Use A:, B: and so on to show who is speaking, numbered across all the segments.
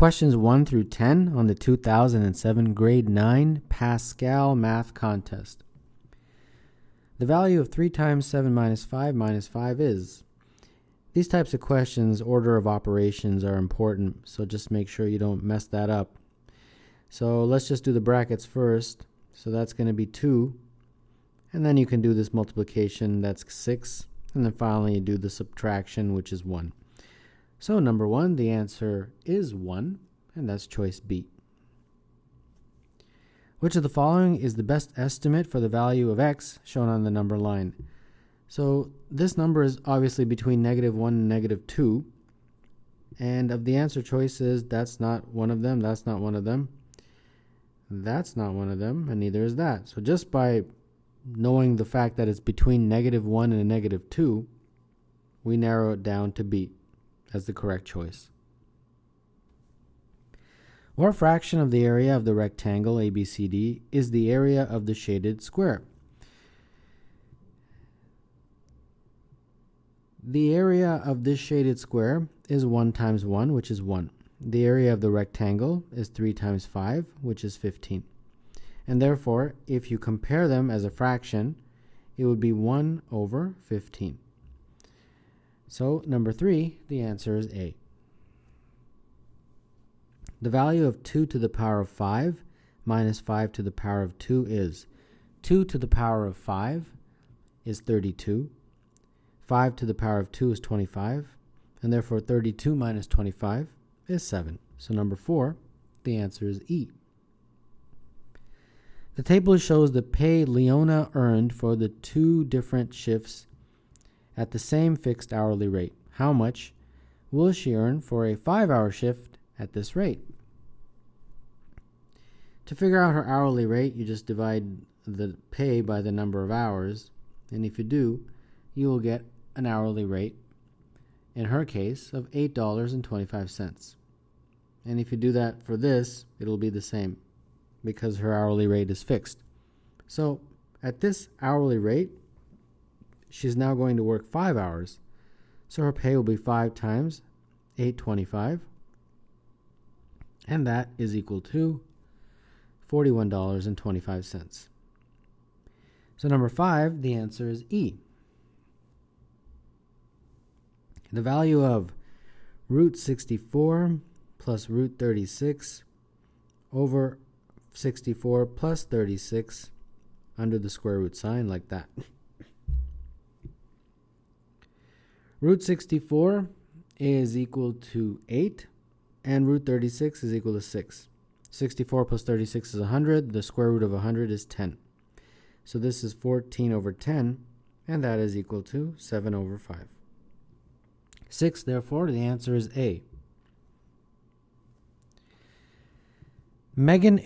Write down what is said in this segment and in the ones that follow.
A: questions 1 through 10 on the 2007 Grade 9 Pascal Math Contest. The value of 3 times 7 minus 5 is. These types of questions, order of operations are important, so just make sure you don't mess that up. So let's just do the brackets first. So that's going to be 2. And then you can do this multiplication, that's 6. And then finally you do the subtraction, which is 1. So number 1, the answer is 1, and that's choice B. Which of the following is the best estimate for the value of x shown on the number line? So this number is obviously between -1 and -2. And of the answer choices, that's not one of them, that's not one of them, that's not one of them, and neither is that. So just by knowing the fact that it's between -1 and -2, we narrow it down to B as the correct choice. What fraction of the area of the rectangle ABCD is the area of the shaded square? The area of this shaded square is 1 times 1, which is 1. The area of the rectangle is 3 times 5, which is 15. And therefore, if you compare them as a fraction, it would be 1 over 15. So number 3, the answer is A. The value of 2 to the power of 5 minus 5 to the power of 2 is 2 to the power of 5 is 32, 5 to the power of 2 is 25, and therefore 32 minus 25 is 7. So number 4, the answer is E. The table shows the pay Leona earned for the 2 different shifts at the same fixed hourly rate. How much will she earn for a 5-hour shift at this rate? To figure out her hourly rate, you just divide the pay by the number of hours, and if you do, you will get an hourly rate, in her case, of $8.25. And if you do that for this, it'll be the same, because her hourly rate is fixed. So at this hourly rate, she's now going to work 5 hours. So her pay will be 5 times $8.25, and that is equal to $41.25. So number 5, the answer is E. The value of root 64 plus root 36 over 64 plus 36 under the square root sign, like that. Root 64 is equal to 8, and root 36 is equal to 6. 64 plus 36 is 100. The square root of 100 is 10. So this is 14 over 10, and that is equal to 7 over 5. 6, therefore, the answer is A. Megan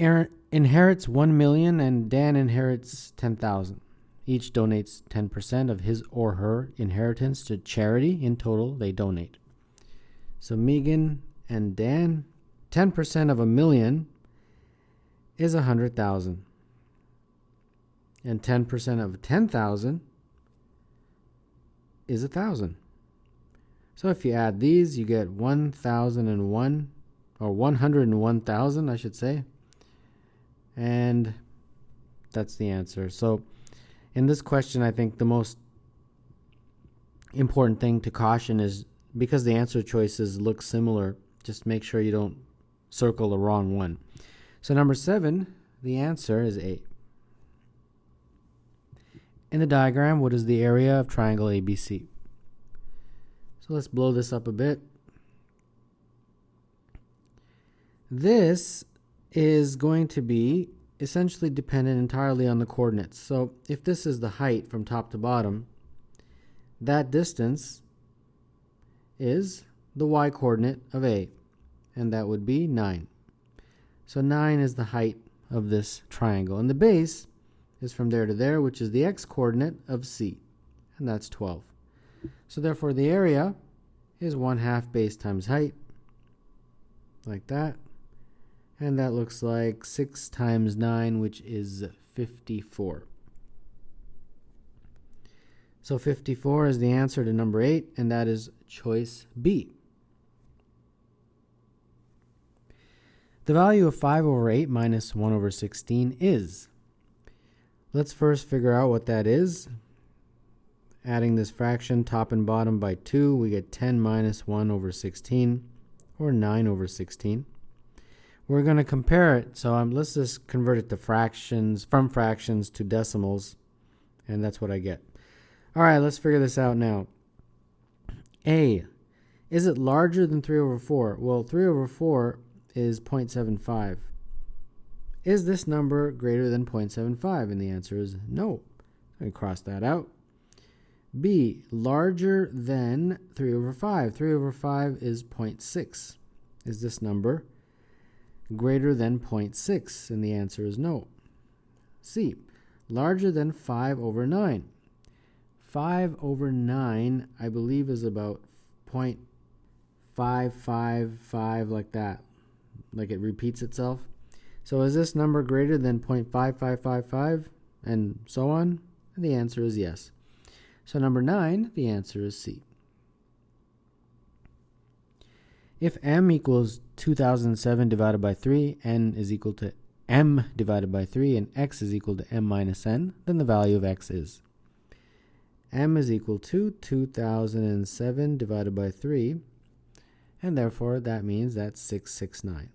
A: inherits 1 million and Dan inherits 10,000. Each donates 10% of his or her inheritance to charity. In total, they donate. So Megan and Dan, 10% of 1 million is 100,000. And 10% of 10,000 is 1,000. So if you add these, you get 1,001, or 101,000, I should say. And that's the answer. So in this question, I think the most important thing to caution is, because the answer choices look similar, just make sure you don't circle the wrong one. So number 7, the answer is A. In the diagram, what is the area of triangle ABC? So let's blow this up a bit. This is going to be essentially dependent entirely on the coordinates. So if this is the height from top to bottom, that distance is the y-coordinate of A, and that would be 9. So 9 is the height of this triangle, and the base is from there to there, which is the x-coordinate of C, and that's 12. So therefore the area is 1/2 base times height, like that. And that looks like 6 times 9, which is 54. So 54 is the answer to number 8, and that is choice B. The value of 5 over 8 minus 1 over 16 is. Let's first figure out what that is. Adding this fraction top and bottom by 2, we get 10 minus 1 over 16, or 9 over 16. We're going to compare it, so let's just convert it to fractions, from fractions to decimals, and that's what I get. All right, let's figure this out now. A, is it larger than 3 over 4? Well, 3 over 4 is 0.75. Is this number greater than 0.75? And the answer is no. I'm going to cross that out. B, larger than 3 over 5. 3 over 5 is 0.6. Is this number greater than 0.6? And the answer is no. C, larger than 5 over 9. 5 over 9, I believe, is about 0.555, like that. Like it repeats itself. So is this number greater than 0.5555 and so on? And the answer is yes. So number 9, the answer is C. If m equals 2007 divided by 3, n is equal to m divided by 3, and x is equal to m minus n, then the value of x is. M is equal to 2007 divided by 3, and therefore that means that's 669.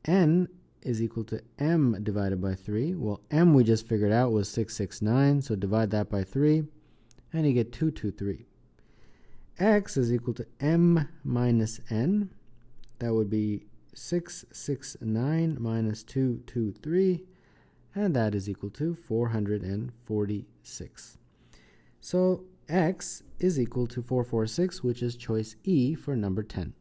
A: N is equal to m divided by 3. Well, m we just figured out was 669, so divide that by 3, and you get 223. X is equal to m minus n. That would be 669 minus 223, and that is equal to 446. So x is equal to 446, which is choice E for number 10.